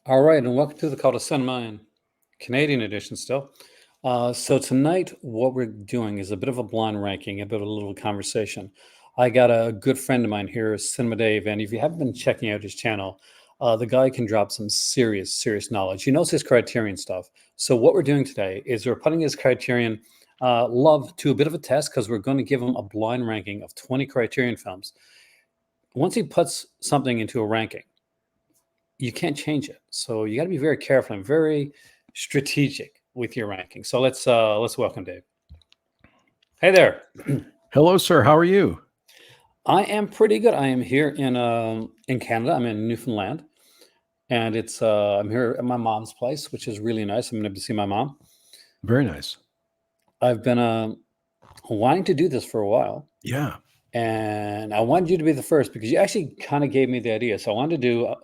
All right, and welcome to the Call to Cinema in Canadian edition still. So tonight, what we're doing is a bit of a blind ranking, a bit of a little conversation. I got a good friend of mine here, Cinema Dave, and if you haven't been checking out his channel, the guy can drop some serious knowledge. He knows his Criterion stuff. So what we're doing today is we're putting his Criterion love to a bit of a test because we're going to give him a blind ranking of 20 Criterion films. Once he puts something into a ranking, you can't change it. So you got to be very careful and very strategic with your ranking. So let's welcome Dave. Hey there. Hello, sir. How are you? I am pretty good. I am here in Canada. I'm in Newfoundland, and it's I'm here at my mom's place, which is really nice. I'm going to see my mom. Very nice. I've been wanting to do this for a while. Yeah. And I wanted you to be the first because you actually kind of gave me the idea. So I wanted to do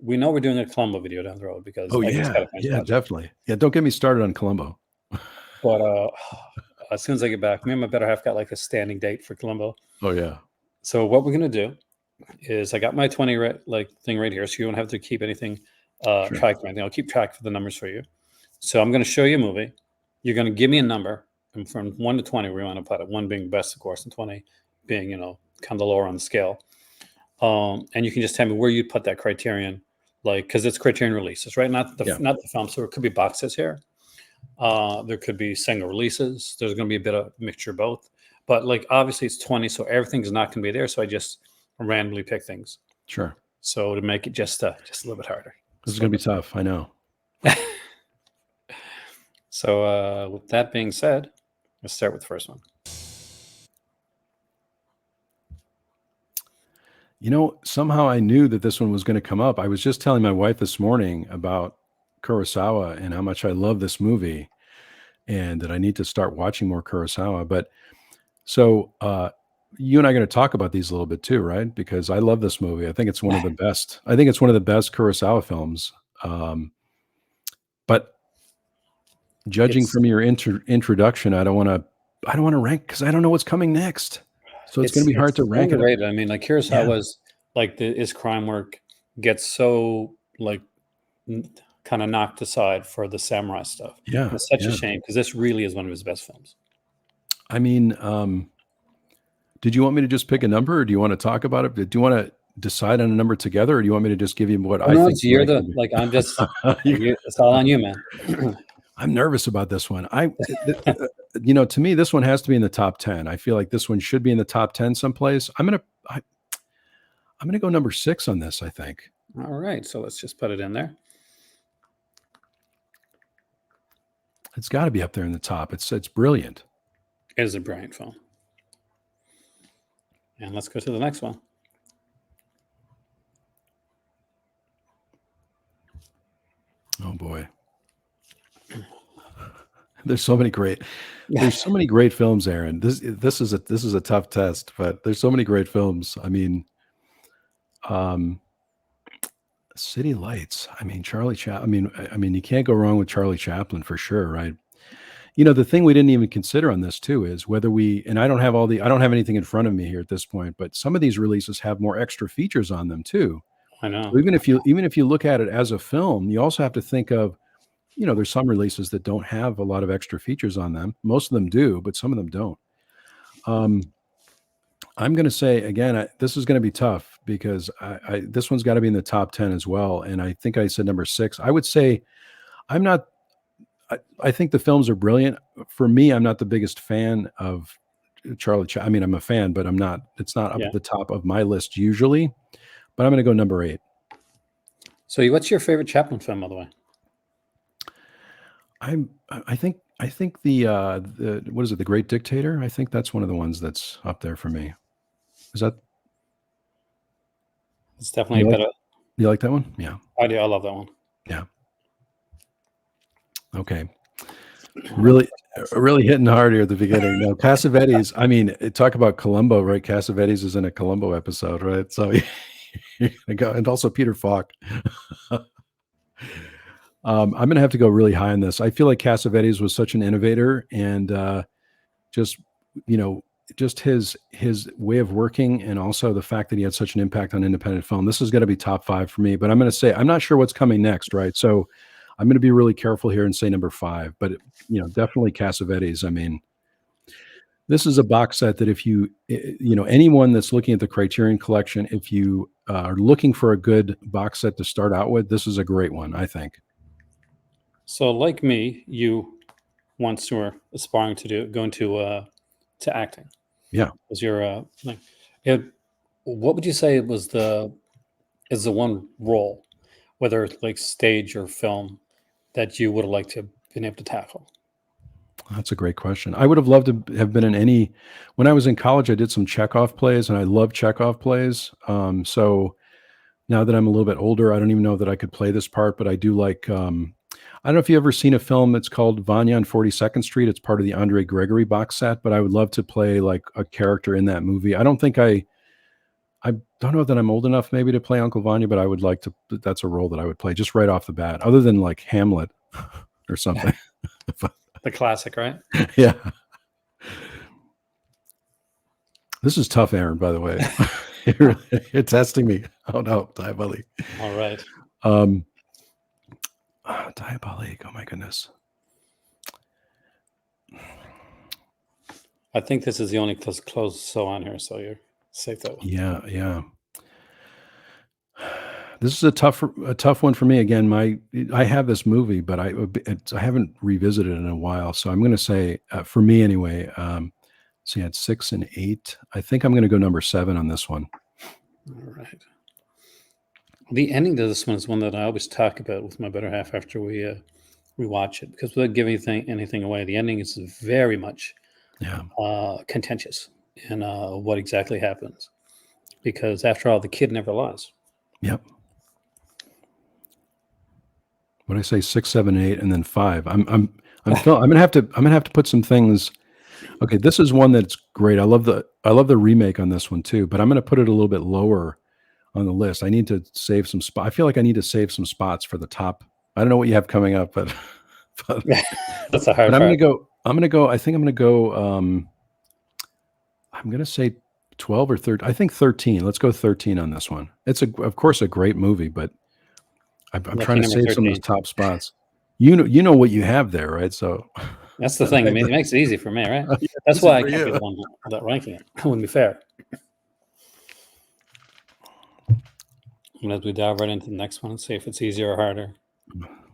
we know we're doing a Columbo video down the road because yeah, definitely. Yeah, don't get me started on Columbo. But as soon as I get back, me and my better half got like a standing date for Columbo. Oh yeah. So what we're gonna do is I got my 20 thing right here, so you don't have to keep anything track or anything. I'll keep track of the numbers for you. So I'm gonna show you a movie. You're gonna give me a number, and from 1 to 20, we want to put it. 1 being best, of course, and 20 being kind of the lower on the scale. And you can just tell me where you'd put that Criterion, because it's Criterion releases, right? Not the film. So it could be boxes here. There could be single releases. There's going to be a bit of mixture of both. But obviously it's 20, so everything's not going to be there. So I just randomly pick things. Sure. So to make it just a little bit harder. This is going to be tough. I know. So with that being said, let's start with the first one. Somehow I knew that this one was going to come up. I was just telling my wife this morning about Kurosawa and how much I love this movie and that I need to start watching more Kurosawa. But so you and I are going to talk about these a little bit too, right? Because I love this movie. I think it's one of the best. I think it's one of the best Kurosawa films. But judging from your introduction, I don't want to rank because I don't know what's coming next. So it's going to be hard to rank it. I mean, Kurosawa's his crime work gets so kind of knocked aside for the samurai stuff. Yeah, it's such a shame because this really is one of his best films. I mean, did you want me to just pick a number, or do you want to talk about it? Do you want to decide on a number together, or do you want me to just give you what I think? You're I'm just. It's all on you, man. I'm nervous about this one. To me, this one has to be in the top 10. I feel like this one should be in the top 10 someplace. I'm gonna go number 6 on this, I think. All right, so let's just put it in there. It's got to be up there in the top. It's brilliant. It is a brilliant film. And let's go to the next one. Oh boy. There's so many great films, Aaron. This is a tough test, but there's so many great films. I mean, City Lights. I mean, Charlie Chaplin. I mean, you can't go wrong with Charlie Chaplin for sure, right? The thing we didn't even consider on this too is whether and I don't have anything in front of me here at this point, but some of these releases have more extra features on them too. I know. So even if you look at it as a film, you also have to think of, there's some releases that don't have a lot of extra features on them. Most of them do, but some of them don't. I'm going to say again, this is going to be tough because this one's got to be in the top 10 as well. And I think I said number 6. I would say I think the films are brilliant. For me, I'm not the biggest fan of Charlie Chaplin. I mean, I'm a fan, but it's not up at the top of my list usually. But I'm going to go number 8. So what's your favorite Chaplin film, by the way? I think the what is it? The Great Dictator. I think that's one of the ones that's up there for me. Is that? It's definitely better. You like that one? Yeah. I do. I love that one. Yeah. Okay. Really hitting hard here at the beginning. No, Cassavetes. I mean, talk about Columbo, right? Cassavetes is in a Columbo episode, right? So you're gonna go, and also Peter Falk. I'm going to have to go really high on this. I feel like Cassavetes was such an innovator, and just just his way of working, and also the fact that he had such an impact on independent film. This is going to be top 5 for me, but I'm going to say I'm not sure what's coming next, right? So I'm going to be really careful here and say number 5, but definitely Cassavetes. I mean, this is a box set that if anyone that's looking at the Criterion collection, if you are looking for a good box set to start out with, this is a great one, I think. So, like me, you once were aspiring to go into to acting. Yeah. Was your like, what would you say was the one role, whether it's like stage or film, that you would have liked to have been able to tackle? That's a great question. I would have loved to have been in any. When I was in college, I did some Chekhov plays, and I love Chekhov plays. So now that I'm a little bit older, I don't even know that I could play this part, but I do like. I don't know if you've ever seen a film. It's called Vanya on 42nd Street. It's part of the Andre Gregory box set, but I would love to play like a character in that movie. I don't think I don't know that I'm old enough maybe to play Uncle Vanya, but I would like to. That's a role that I would play just right off the bat, other than like Hamlet or something. The classic, right? Yeah. This is tough, Aaron, by the way. You're testing me. Oh no, Diabolique. All right. Diabolique. Oh my goodness. I think this is the only close so on here, so you're safe that one. Yeah, yeah. This is a tough one for me. Again, I have this movie, but I haven't revisited it in a while. So I'm going to say, for me anyway, so you had 6 and 8. I think I'm going to go number 7 on this one. All right. The ending to this one is one that I always talk about with my better half after we watch it, because without giving anything away, the ending is very much contentious in what exactly happens, because after all, the kid never lies. Yep. When I say 6, 7, 8, and then 5, I'm gonna have to put some things. Okay, this is one that's great. I love the remake on this one too, but I'm gonna put it a little bit lower on the list. I need to save some spot. I feel like I need to save some spots for the top. I don't know what you have coming up, but that's a hard. But I'm gonna go. I think I'm gonna go. I'm gonna say 12 or 13. I think 13. Let's go 13 on this one. It's of course a great movie, but I'm trying to save 13. Some of those top spots. You know what you have there, right? So that's the thing. I mean, it makes it easy for me, right? That's why I can't be the one that ranking it. It wouldn't be fair. And as we dive right into the next one and see if it's easier or harder.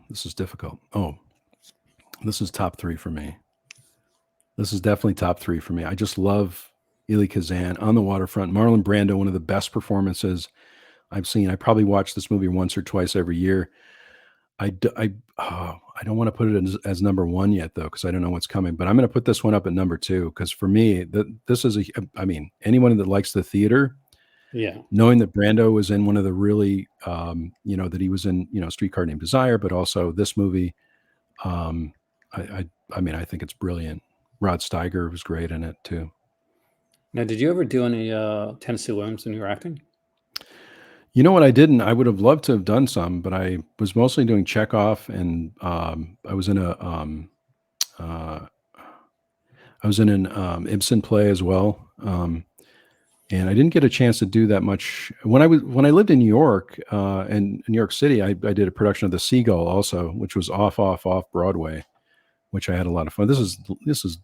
This is difficult. Oh, this is top 3 for me. This is definitely top 3 for me. I just love Elie Kazan on the waterfront. Marlon Brando, one of the best performances I've seen. I probably watch this movie once or twice every year. I don't want to put it as number 1 yet, though, because I don't know what's coming. But I'm going to put this one up at number 2, because for me, this is anyone that likes the theater, knowing that Brando was in one of the really, that he was in, Streetcar Named Desire, but also this movie. I think it's brilliant. Rod Steiger was great in it too. Now, did you ever do any Tennessee Williams when you were acting? You know what? I didn't. I would have loved to have done some, but I was mostly doing Chekhov, and I was in an Ibsen play as well, and I didn't get a chance to do that much when I lived in New York, and in New York City. I did a production of The Seagull also, which was off Broadway, which I had a lot of fun. This is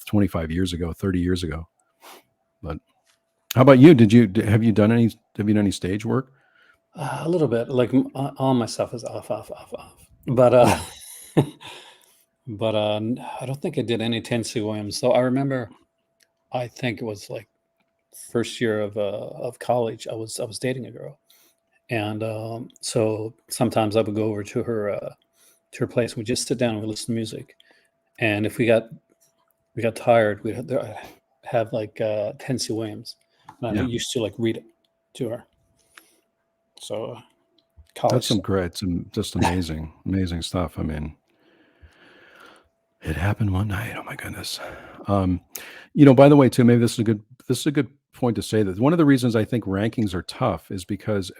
25 years ago, 30 years ago. But how about you? Have you done any stage work? A little bit. Like all my stuff is off. But but I don't think I did any Tennessee Williams. So I remember, I think it was like first year of college. I was dating a girl, and so sometimes I would go over to her place. We'd just sit down and we'd listen to music. And if we got tired, we'd have like Tennessee Williams, and I used to like read it to her. So that's just amazing, amazing stuff. I mean, it happened one night. Oh my goodness. By the way, too, maybe this is a good point to say that one of the reasons I think rankings are tough is because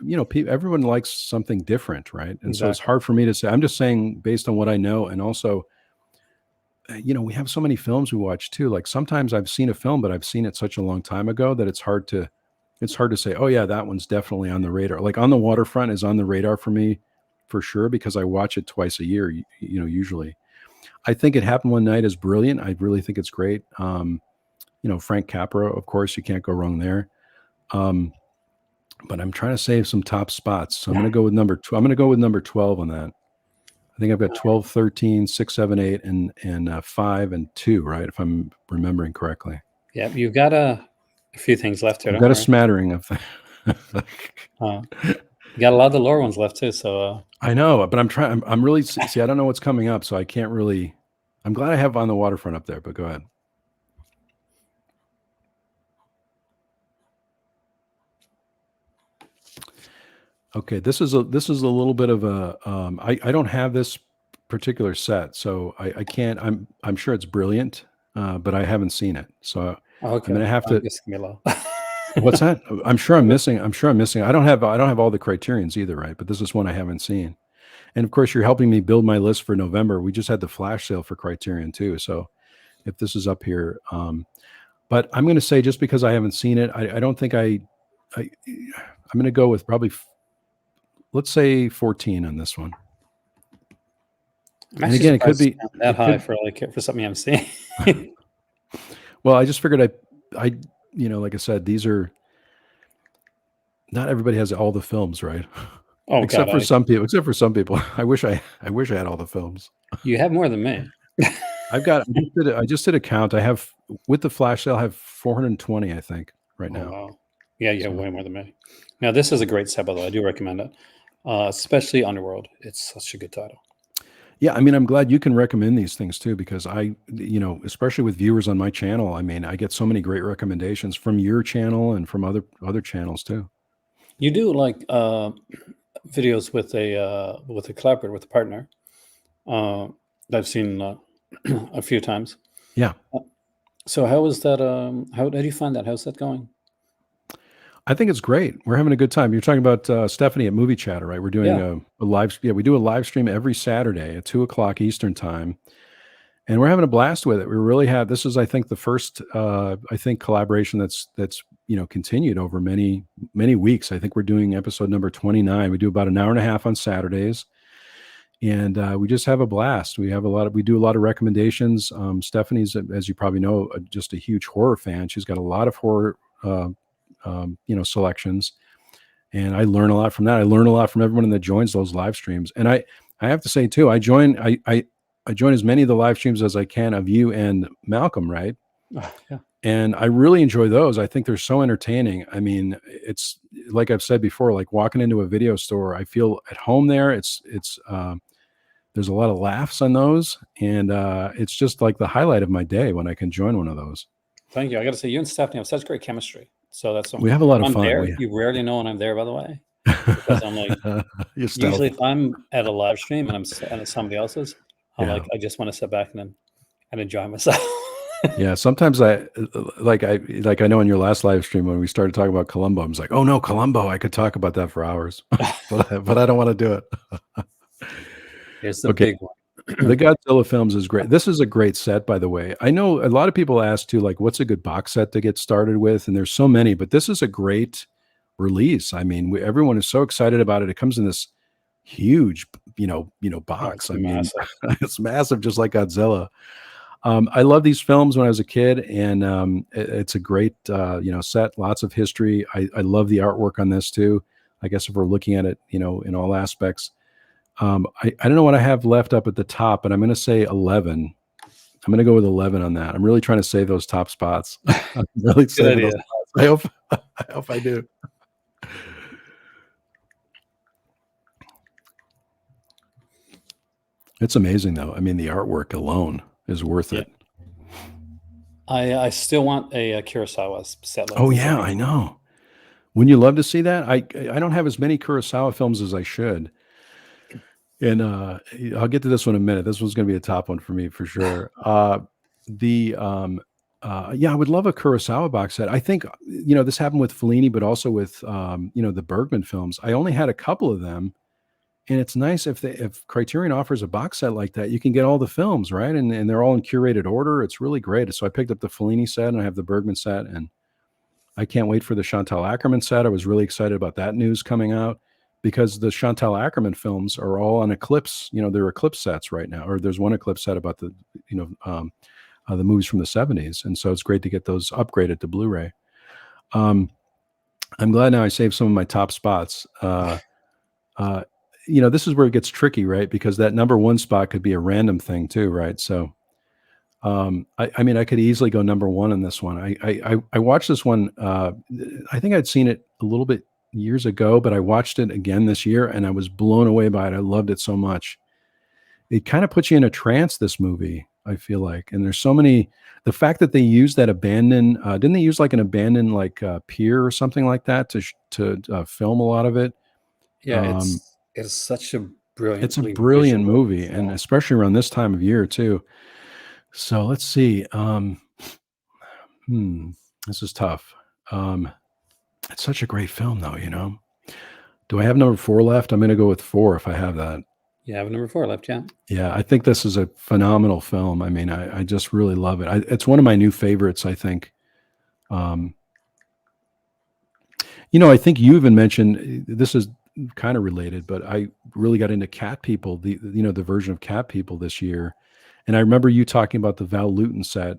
everyone likes something different, right? And so it's hard for me to say. I'm just saying based on what I know, and also we have so many films we watch too. Like sometimes I've seen a film, but I've seen it such a long time ago that it's hard to say, oh yeah, that one's definitely on the radar. Like On the Waterfront is on the radar for me for sure because I watch it twice a year, usually. I think It Happened One Night is brilliant. I really think it's great. Frank Capra, of course, you can't go wrong there. But I'm trying to save some top spots. So I'm going to go with number 12. I'm going to go with number 12 on that. I think I've got 12, 13, 6, 7, 8, and 5 and 2, right? If I'm remembering correctly. Yeah, you've got a few things left here. I've got a smattering of things. You got a lot of the lower ones left too. So I know, but I'm trying. I'm really see. I don't know what's coming up, so I can't really. I'm glad I have On the Waterfront up there, but go ahead. Okay, this is a little bit of a. I don't have this particular set, so I can't. I'm sure it's brilliant, but I haven't seen it, so I'm gonna have to. What's that? I'm sure I'm missing. I don't have all the criterions either, right? But this is one I haven't seen. And of course, you're helping me build my list for November. We just had the flash sale for Criterion too. So if this is up here, but I'm going to say just because I haven't seen it, I don't think I'm going to go with probably, let's say 14 on this one. And again, it could be that high for something I'm seeing. Well, I just figured I like I said, these are not everybody has all the films, right? Oh, except for some people. I wish I had all the films. You have more than me. I just did a count. I have, with the flash sale, I have 420, I think, right now. Wow. Yeah, you have way more than me. Now, this is a great set, by the way. I do recommend it, especially Underworld. It's such a good title. Yeah, I mean, I'm glad you can recommend these things too, because especially with viewers on my channel, I mean, I get so many great recommendations from your channel and from other channels too. You do like videos with a collaborator, with a partner. That I've seen a few times. Yeah. So how is that? How do you find that? How's that going? I think it's great. We're having a good time. You're talking about Stephanie at Movie Chatter, right? We're doing a live. Yeah, we do a live stream every Saturday at 2:00 Eastern time, and we're having a blast with it. We really have. This is, I think, the first, collaboration that's continued over many weeks. I think we're doing episode number 29. We do about an hour and a half on Saturdays, and we just have a blast. We do a lot of recommendations. Stephanie's, as you probably know, just a huge horror fan. She's got a lot of horror selections, and I learn a lot from that. I learn a lot from everyone that joins those live streams. And I have to say too, I join as many of the live streams as I can of you and Malcolm, right? Yeah. And I really enjoy those. I think they're so entertaining. I mean, it's like I've said before, like walking into a video store, I feel at home there. It's there's a lot of laughs on those, and it's just like the highlight of my day when I can join one of those. Thank you. I got to say, you and Stephanie have such great chemistry. So that's we have a lot of fun. You rarely know when I'm there, by the way, because I'm like usually if I'm at a live stream and and it's somebody else's, I'm like, I just want to sit back and enjoy myself. Yeah, sometimes I know in your last live stream when we started talking about Columbo, I was like, oh no, Columbo, I could talk about that for hours, but I don't want to do it. Here's the big one. The Godzilla films is great. This is a great set, by the way. I know a lot of people ask too, like, what's a good box set to get started with? And there's so many, but this is a great release. I mean, everyone is so excited about it. It comes in this huge, box. It's massive, just like Godzilla. I love these films when I was a kid, and it's a great, set. Lots of history. I love the artwork on this too. I guess if we're looking at it, in all aspects. I don't know what I have left up at the top, but I'm going to say 11. I'm going to go with 11 on that. I'm really trying to save those top spots. I'm really saving those spots. I hope I do. It's amazing, though. I mean, the artwork alone is worth it. I still want a Kurosawa set. Oh yeah, I know. Wouldn't you love to see that? I don't have as many Kurosawa films as I should. And I'll get to this one in a minute. This one's going to be a top one for me for sure. I would love a Kurosawa box set. I think, this happened with Fellini, but also with, the Bergman films. I only had a couple of them, And it's nice if Criterion offers a box set like that, you can get all the films, right? And they're all in curated order. It's really great. So I picked up the Fellini set and I have the Bergman set, and I can't wait for the Chantal Akerman set. I was really excited about that news coming out because the Chantal Akerman films are all on Eclipse. They're Eclipse sets right now, or there's one Eclipse set about the movies from the 70s. And so it's great to get those upgraded to Blu-ray. I'm glad now I saved some of my top spots. This is where it gets tricky, right? Because that number one spot could be a random thing too, right? So, I could easily go number one on this one. I watched this one. I think I'd seen it a little bit years ago, but I watched it again this year and I was blown away by it. I loved it so much. It kind of puts you in a trance, this movie, I feel like. And there's so many, the fact that they used that abandoned, didn't they use like an abandoned pier or something like that to film a lot of it? Yeah, it's such a brilliant. It's a brilliant movie, and especially around this time of year too. So let's see. This is tough. It's such a great film, though. Do I have number 4 left? I'm going to go with 4 if I have that. You have number 4 left, yeah. Yeah, I think this is a phenomenal film. I mean, I just really love it. It's one of my new favorites, I think. I think you even mentioned, this is kind of related, but I really got into Cat People, the version of Cat People this year. And I remember you talking about the Val Lewton set.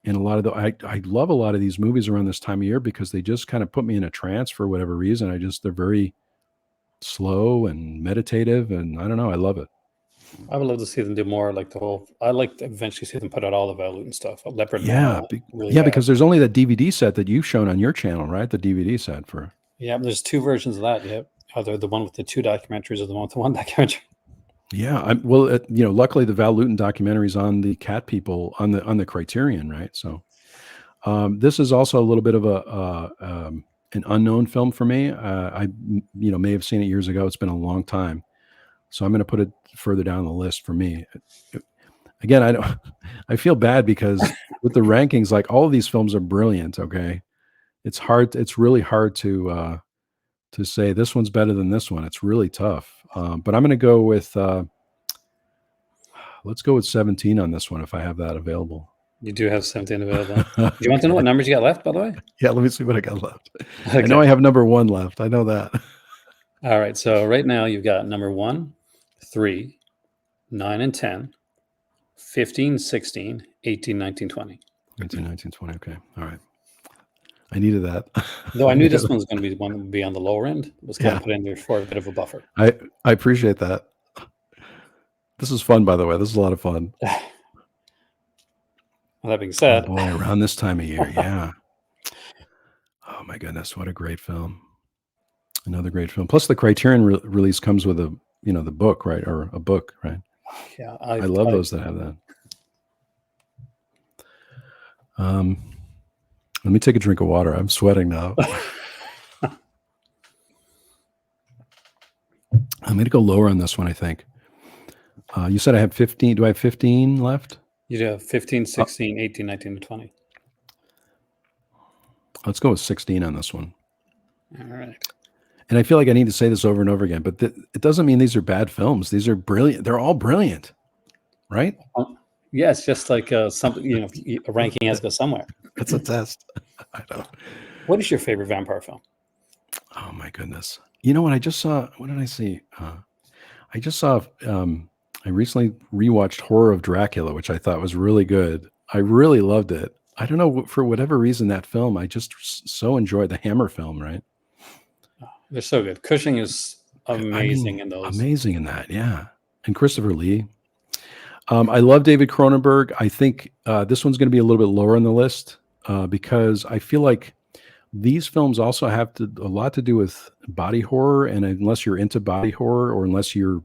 And a lot of I love a lot of these movies around this time of year because they just kind of put me in a trance for whatever reason. They're very slow and meditative, and I don't know, I love it. I would love to see them do more like I like to eventually see them put out all the Val Lewton stuff. Leopard. Because there's only that DVD set that you've shown on your channel, right? The DVD set for. Yeah, there's 2 versions of that. Yeah, either the one with the 2 documentaries or the one with the 1 documentary. Yeah, luckily the Val Lewton documentary is on the Cat People on the Criterion, right? So, this is also a little bit of an unknown film for me. I may have seen it years ago. It's been a long time, so I'm going to put it further down the list for me. Again, I feel bad because with the rankings, like all of these films are brilliant. Okay, it's really hard to say this one's better than this one. It's really tough. But I'm going to go with, let's go with 17 on this one if I have that available. You do have 17 available. Do you want to know what numbers you got left, by the way? Yeah, let me see what I got left. Okay. I know I have number 1 left. I know that. All right. So right now you've got number 1, 3, 9 and 10, 15, 16, 18, 19, 20. 18, 19, 20. Okay. All right. I needed that. Though I knew this one's going to be one that would be on the lower end. It was kind of put in there for a bit of a buffer. I appreciate that. This is fun, by the way. This is a lot of fun. Well, that being said. Oh boy, around this time of year, yeah. Oh my goodness, what a great film. Another great film. Plus the Criterion release comes with the book, right? Or a book, right? Yeah. I love those that have that. Let me take a drink of water. I'm sweating now. I'm going to go lower on this one, I think. You said I have 15. Do I have 15 left? You do have 15, 16, 18, 19, and 20. Let's go with 16 on this one. All right. And I feel like I need to say this over and over again, but it doesn't mean these are bad films. These are brilliant. They're all brilliant, right? Yeah, it's just like something, a ranking has to go somewhere. It's a test. I know. What is your favorite vampire film? Oh my goodness. You know what? I just saw, what did I see? I just saw, I recently rewatched Horror of Dracula, which I thought was really good. I really loved it. I don't know, for whatever reason, that film, I just so enjoyed the Hammer film, right? They're so good. Cushing is amazing in those. Amazing in that, yeah. And Christopher Lee. I love David Cronenberg. I think this one's going to be a little bit lower on the list because I feel like these films also have a lot to do with body horror, and unless you're into body horror or unless you're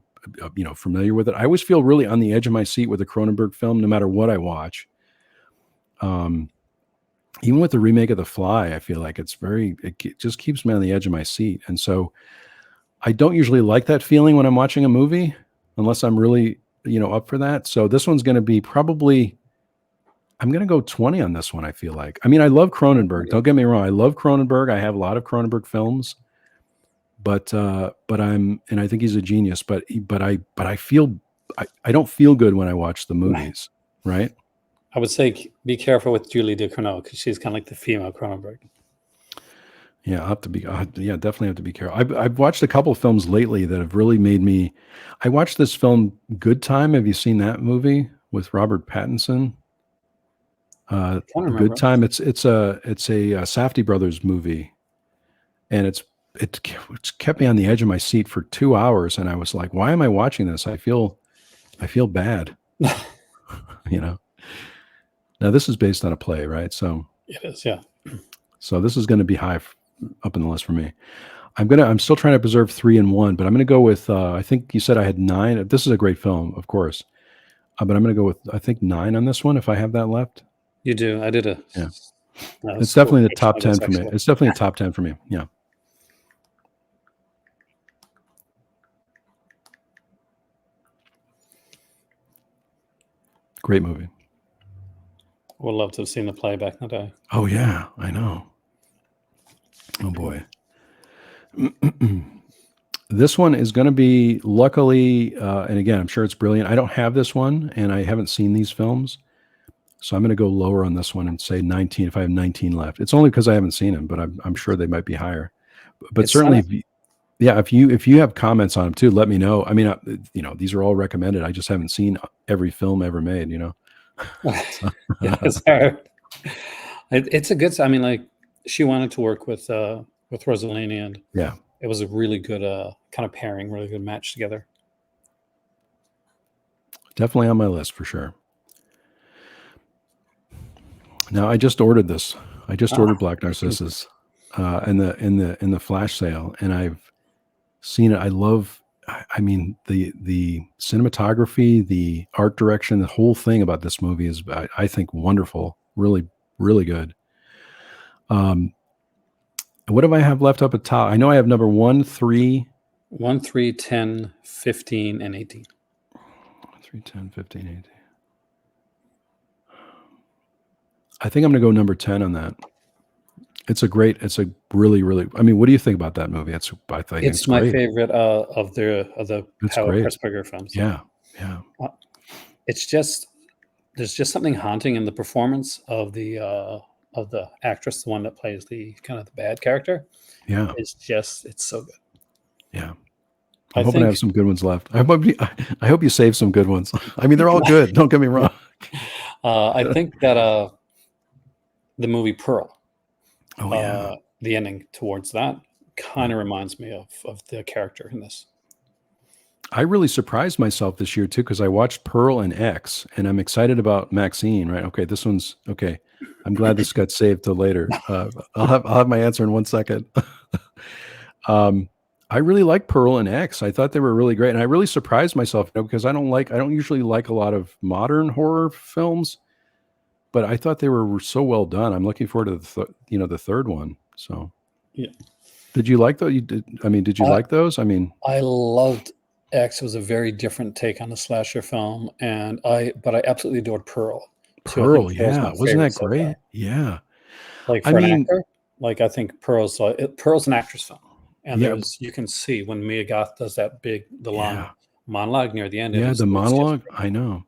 familiar with it, I always feel really on the edge of my seat with a Cronenberg film, no matter what I watch. Even with the remake of The Fly, I feel like it just keeps me on the edge of my seat, and so I don't usually like that feeling when I'm watching a movie unless I'm really up for that. So this one's going to be I'm going to go 20 on this one. I feel like, I mean, I love Cronenberg. Don't get me wrong. I love Cronenberg. I have a lot of Cronenberg films, but and I think he's a genius. But I feel I don't feel good when I watch the movies, right? I would say be careful with Julie DeCournau because she's kind of like the female Cronenberg. Yeah, I'll have to be. Yeah, definitely have to be careful. I've watched a couple of films lately that have really made me. I watched this film, Good Time. Have you seen that movie with Robert Pattinson? I can't Good remember. Time. It's a Safdie brothers movie, and it's kept me on the edge of my seat for 2 hours, and I was like, why am I watching this? I feel bad. You know. Now this is based on a play, right? So It is, yeah. so this is going to be high up in the list for me. I'm still trying to preserve 3 and 1, but I'm going to go with, I think you said I had 9. This is a great film, of course. But I'm going to go with, I think 9 on this one, if I have that left. You do. I did a. Yeah. It's school definitely the picture top of 10 this, for me. actually. It's definitely a top 10 for me. Yeah. Great movie. Would love to have seen the play back in the day. Oh yeah, I know. Oh boy. This one is going to be, luckily, and again, I'm sure it's brilliant. I don't have this one, and I haven't seen these films, so I'm going to go lower on this one and say 19. If I have 19 left, it's only because I haven't seen them, but I'm sure they might be higher. But It's certainly, not- yeah, if you have comments on them too, let me know. I mean, these are all recommended. I just haven't seen every film ever made. Yeah, it's hard. It's a good. I mean, like she wanted to work with Rossellini, and Yeah. it was a really good kind of pairing, really good match together. Definitely on my list for sure. Now I just ordered this. I just ordered Black Narcissus in the flash sale, and I've seen it. I love. I mean, the cinematography, the art direction, the whole thing about this movie is, I think, wonderful. Really, really good. What do I have left up at top? I know I have number 1, 3. 1, 3, 10, 15, and 18. 3, 10, 15, 18. I think I'm going to go number 10 on that. It's a really, really. I mean, what do you think about that movie? I think It's my great. favorite of the It's Howard great. Pressburger films. Yeah. It's just there's just something haunting in the performance of the actress, the one that plays the kind of the bad character. Yeah. It's so good. Yeah. I I'm hoping I think have some good ones left. I hope you save some good ones. I mean, they're all good. Don't get me wrong. I think that the movie Pearl, Oh yeah. the ending towards that kind of reminds me of the character in this. I really surprised myself this year too, because I watched Pearl and X, and I'm excited about Maxine. Right? Okay, this one's okay. I'm glad this got saved till later. I'll have my answer in 1 second. I really like Pearl and X. I thought they were really great, and I really surprised myself because I don't usually like a lot of modern horror films, but I thought they were so well done. I'm looking forward to the third one. So, Yeah. did you like those? Did you like those? I mean, I loved X. It was a very different take on the slasher film, but I absolutely adored Pearl. Too. I Pearl, think Pearl's my yeah, wasn't favorite that so far. great? Yeah, Like I for an mean, actor, like I think Pearl's an actress film, and yeah, you can see when Mia Goth does the long yeah, monologue near the end. yeah. The It's just monologue, I know.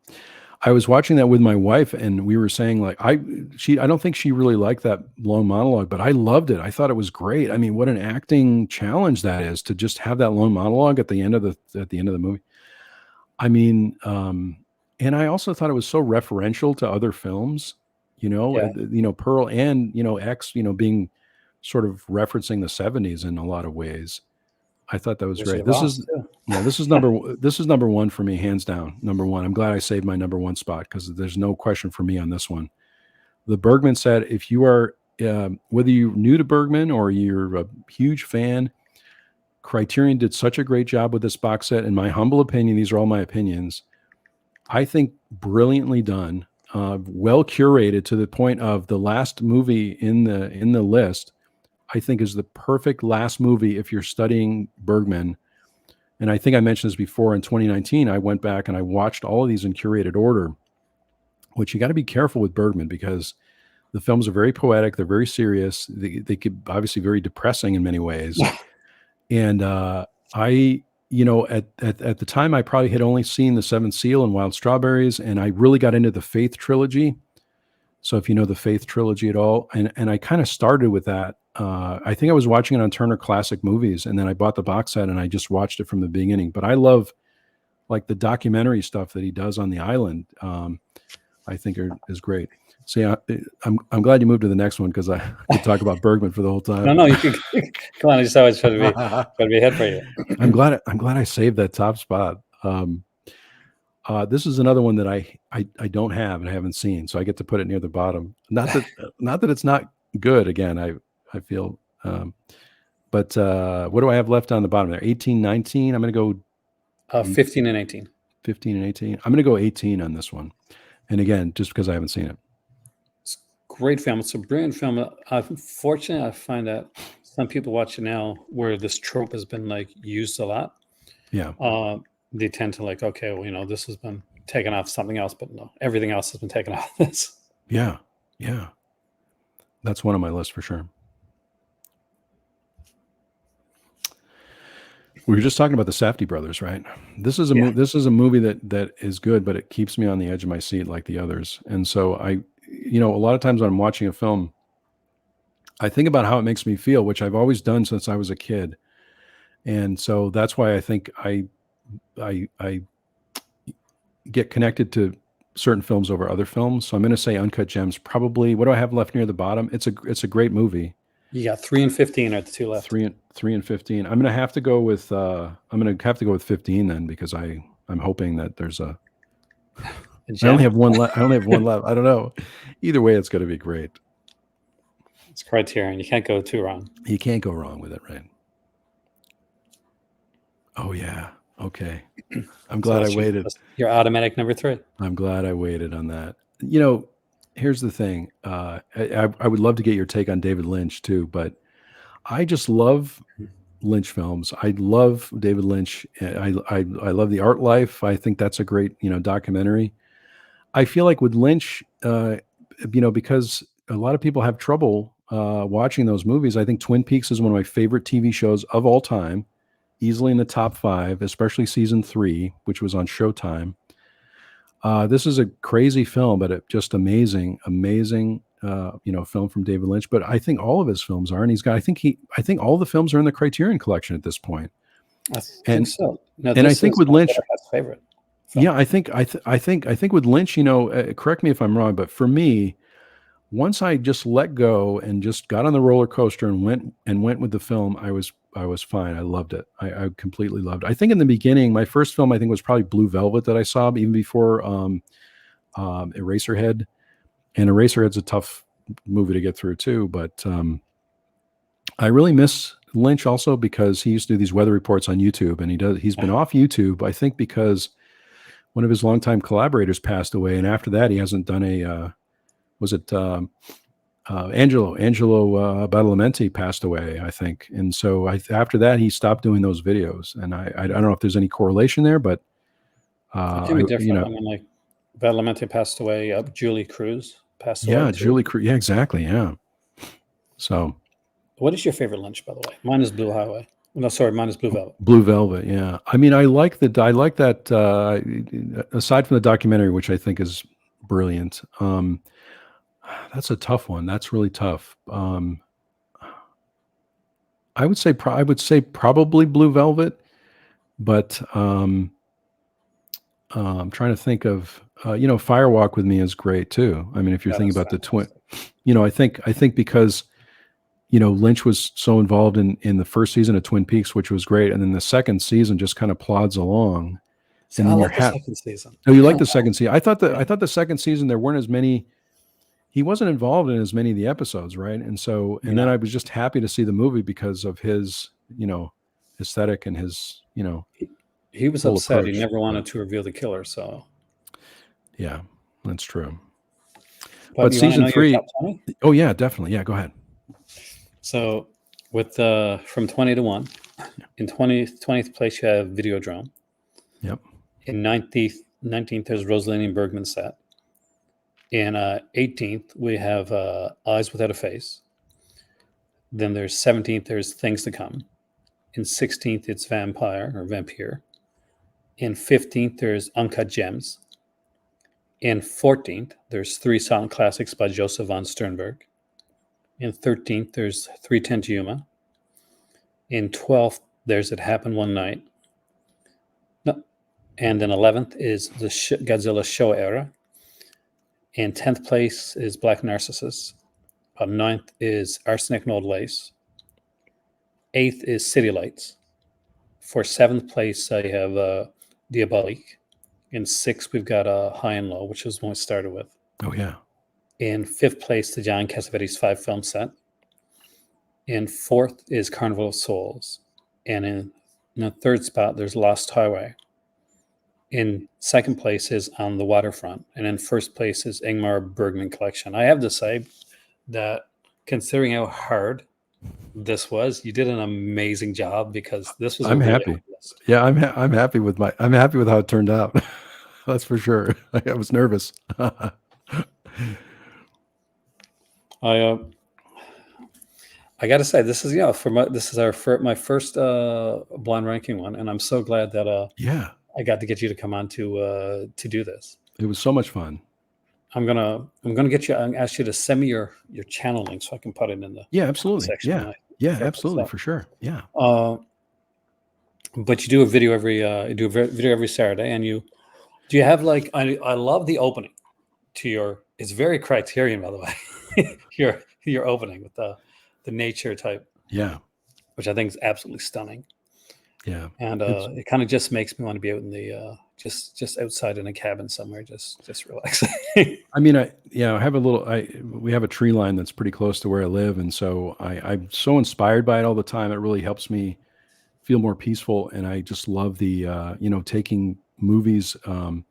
I was watching that with my wife, and we were saying like I don't think she really liked that long monologue, but I loved it. I thought it was great. I mean, what an acting challenge that is to just have that long monologue at the end of the movie. I mean, and I also thought it was so referential to other films. Yeah. Pearl and X, being sort of referencing the 70s in a lot of ways. I thought that was Wizard great. of This Oz is too. yeah, this is number 1 for me, hands down. Number 1. I'm glad I saved my number 1 spot because there's no question for me on this one. The Bergman said, if you are whether you're new to Bergman or you're a huge fan, Criterion did such a great job with this box set. In my humble opinion, these are all my opinions. I think brilliantly done, well curated to the point of the last movie in the list. I think is the perfect last movie if you're studying Bergman. And I think I mentioned this before. In 2019, I went back and I watched all of these in curated order, which you got to be careful with Bergman because the films are very poetic. They're very serious. They could obviously very depressing in many ways. And I, at the time, I probably had only seen The Seventh Seal and Wild Strawberries, and I really got into the Faith trilogy. So if you know the Faith trilogy at all, and I kind of started with that. I think I was watching it on Turner Classic Movies, and then I bought the box set and I just watched it from the beginning. But I love like the documentary stuff that he does on the island. I think is great. So yeah, I'm glad you moved to the next one because I could talk about Bergman for the whole time. No, you can come on. I just always try to be ahead for you. I'm glad I saved that top spot. This is another one that I don't have and I haven't seen, so I get to put it near the bottom. Not that it's not good. Again, I feel, but what do I have left on the bottom there? 18, 19. I'm going to go 15 and 18. 15 and 18. I'm going to go 18 on this one. And again, just because I haven't seen it. It's a great film. It's a brilliant film. Unfortunately, I find that some people watch it now where this trope has been like used a lot. Yeah. They tend to like, okay, well, this has been taken off something else, but no, everything else has been taken off this. Yeah. Yeah. That's one on my list for sure. We were just talking about the Safdie brothers, right? This is a movie that is good, but it keeps me on the edge of my seat like the others. And so a lot of times when I'm watching a film, I think about how it makes me feel, which I've always done since I was a kid. And so that's why I think I get connected to certain films over other films. So I'm going to say Uncut Gems. Probably. What do I have left near the bottom? It's a great movie. You got 3 and 15 are the two left. 3 and 15. I'm going to have to go with 15 then, because I'm hoping that there's I only have one left. I don't know. Either way, it's going to be great. It's Criterion. You can't go too wrong. You can't go wrong with it, right? Oh yeah. Okay. I'm glad I waited. Your automatic number 3. I'm glad I waited on that. Here's the thing. I would love to get your take on David Lynch too, but I just love Lynch films. I love David Lynch. I love The Art Life. I think that's a great, documentary. I feel like with Lynch, because a lot of people have trouble watching those movies. I think Twin Peaks is one of my favorite TV shows of all time, easily in the top 5, especially season 3, which was on Showtime. This is a crazy film, but just amazing, film from David Lynch. But I think all of his films are, and I think all the films are in the Criterion collection at this point. I think so. Now, and I think with Lynch, favorite. Film. Yeah, I think with Lynch, correct me if I'm wrong, but for me, once I just let go and just got on the roller coaster and went with the film, I was fine. I loved it. I completely loved it. I think in the beginning, my first film, I think, was probably Blue Velvet that I saw even before Eraserhead. And Eraserhead's a tough movie to get through too. But I really miss Lynch also because he used to do these weather reports on YouTube, and he's been off YouTube, I think, because one of his longtime collaborators passed away. And after that, he hasn't done Angelo Badalamenti passed away, I think. And so after that, he stopped doing those videos. And I don't know if there's any correlation there, but it can be different. I mean, like Badalamenti passed away. Julie Cruz passed away. Yeah, Julie Cruz. Yeah, exactly. Yeah. So what is your favorite Lynch, by the way? Mine is Blue Highway. No, sorry, mine is Blue Velvet. Blue Velvet, yeah. I mean, I like that. Aside from the documentary, which I think is brilliant, that's a tough one. That's really tough. I would say probably Blue Velvet, but I'm trying to think of Firewalk with Me is great too. I mean, if you're thinking about fantastic. The twin, I think because Lynch was so involved in the first season of Twin Peaks, which was great, and then the second season just kind of plods along. See, and I like the second season. Oh, you like the second season? I thought the second season there weren't as many. He wasn't involved in as many of the episodes, right? And so, then I was just happy to see the movie because of his, aesthetic and his, He was upset. Approach. He never wanted to reveal the killer. So, yeah, that's true. But season 3. Oh yeah, definitely. Yeah, go ahead. So, with from 20 to 1, in 20th place you have Videodrome. Yep. In 19th there's Rosaline Bergman's set. In 18th, we have Eyes Without a Face. Then there's 17th, there's Things to Come. In 16th, it's Vampire or Vampire. In 15th, there's Uncut Gems. In 14th, there's three silent classics by Joseph von Sternberg. In 13th, there's 310 to Yuma. In 12th, there's It Happened One Night. No. And in 11th is the Godzilla Showa era. In 10th place is Black Narcissus. 9th is Arsenic and Old Lace. 8th is City Lights. For 7th place, I have Diabolique. In 6th, we've got High and Low, which is one we started with. Oh, yeah. In 5th place, the John Cassavetes 5-film set. In 4th is Carnival of Souls. And in the 3rd spot, there's Lost Highway. In 2nd place is On the Waterfront. And in 1st place is Ingmar Bergman Collection. I have to say that considering how hard this was, you did an amazing job, because this was I'm a really happy. hard list. Yeah, I'm happy with I'm happy with how it turned out. That's for sure. I was nervous. I got to say, this is this is my first blind ranking one, and I'm so glad that Yeah, I got to get you to come on to do this. it was so much fun. I'm gonna ask you to send me your channel link so I can put it in the Yeah, absolutely. section. Yeah, yeah, absolutely, for sure. Yeah. But you do a video every Saturday, and do you have like I love the opening to it's very Criterion, by the way. your opening with the nature type, Yeah. which I think is absolutely stunning. Yeah. And it kind of just makes me want to be out in the just outside in a cabin somewhere, just relaxing. I mean, I have we have a tree line that's pretty close to where I live, and so I'm so inspired by it all the time. It really helps me feel more peaceful, and I just love the taking movies, for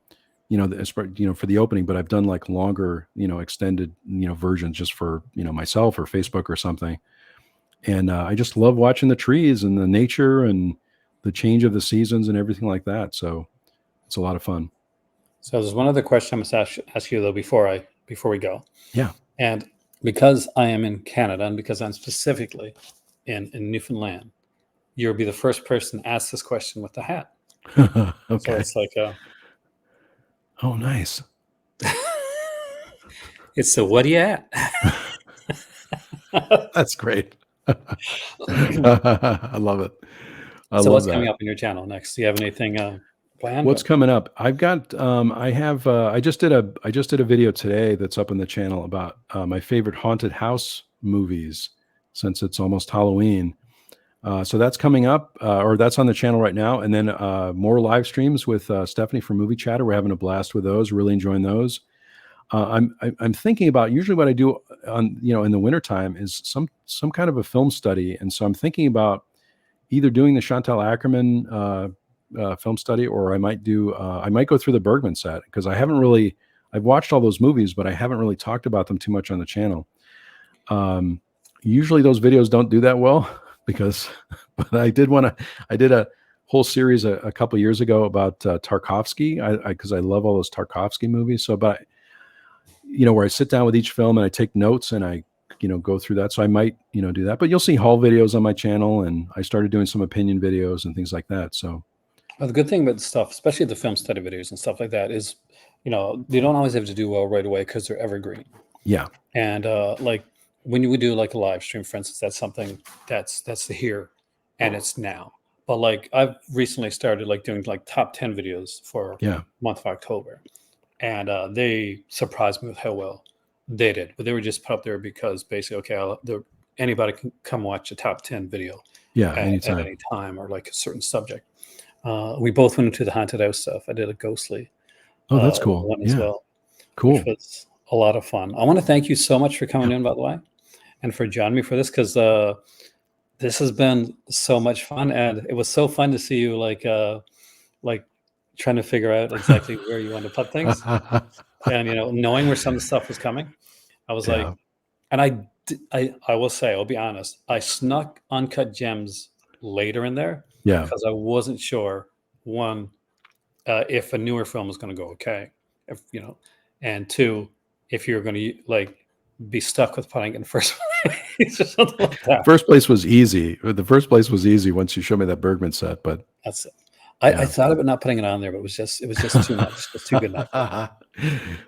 the opening. But I've done like longer, extended, versions just for myself or Facebook or something. And I just love watching the trees and the nature and the change of the seasons and everything like that. So it's a lot of fun. So there's one other question I must ask you though before we go. Yeah. And because I am in Canada, and because I'm specifically in Newfoundland, you'll be the first person to ask this question with the hat. Okay. So it's like oh, nice. It's the what are you at? That's great. I love it. So what's coming up in your channel next? Do you have anything planned? What's coming up? I've got I just did a video today that's up on the channel about my favorite haunted house movies, since it's almost Halloween. So that's coming up, or that's on the channel right now. And then more live streams with Stephanie from Movie Chatter. We're having a blast with those. Really enjoying those. I'm thinking about, usually what I do on in the wintertime is some kind of a film study, and so I'm thinking about either doing the Chantal Ackerman film study, or I might go through the Bergman set, because I've watched all those movies, but I haven't really talked about them too much on the channel. Usually those videos don't do that well, but I did a whole series a couple years ago about Tarkovsky, because I love all those Tarkovsky movies. So, but where I sit down with each film and I take notes and I go through that. So I might do that. But you'll see haul videos on my channel, and I started doing some opinion videos and things like that. So, well, the good thing about the stuff, especially the film study videos and stuff like that, is they don't always have to do well right away, because they're evergreen. Yeah. And like when you would do like a live stream, for instance, that's something that's the here and it's now. But like I've recently started like doing like top 10 videos for month of October, and they surprised me with how well they did. But they were just put up there because basically, okay, anybody can come watch a top 10 video at any time, or like a certain subject. We both went into the haunted house stuff. I did a ghostly that's cool. one as well. Cool. Which was a lot of fun. I want to thank you so much for coming in, by the way, and for joining me for this, because this has been so much fun, and it was so fun to see you like trying to figure out exactly where you want to put things, and knowing where some of the stuff was coming. I was like, and I will say, I'll be honest, I snuck Uncut Gems later in there, because I wasn't sure, one, if a newer film was going to go okay, and two, if you're going to like be stuck with putting it in first It's just something like that. First place was easy. The first place was easy once you showed me that Bergman set, but That's it. I yeah. thought about not putting it on there, but it was just too much. It's too good not to.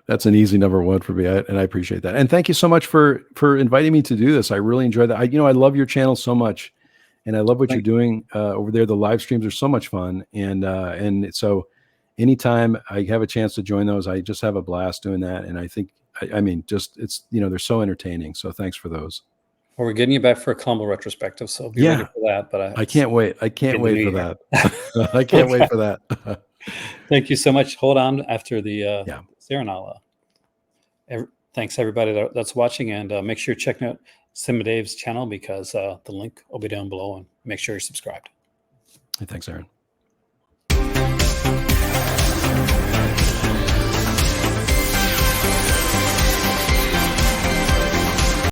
That's an easy number one for me, and I appreciate that. And thank you so much for inviting me to do this. I really enjoyed that. I love your channel so much, and I love what you're Thank you. doing over there. The live streams are so much fun, and so anytime I have a chance to join those, I just have a blast doing that. And I think, I mean, just it's they're so entertaining. So thanks for those. Well, we're getting you back for a Columbo retrospective, so be ready Yeah, for that. But I can't wait. I can't in the wait new for year. that. I can't Okay. wait for that. Thank you so much. Hold on after the Yeah. Sarah and thanks everybody that's watching, and make sure you're checking out Sim Dave's channel because the link will be down below, and make sure you're subscribed. Thanks, Aaron.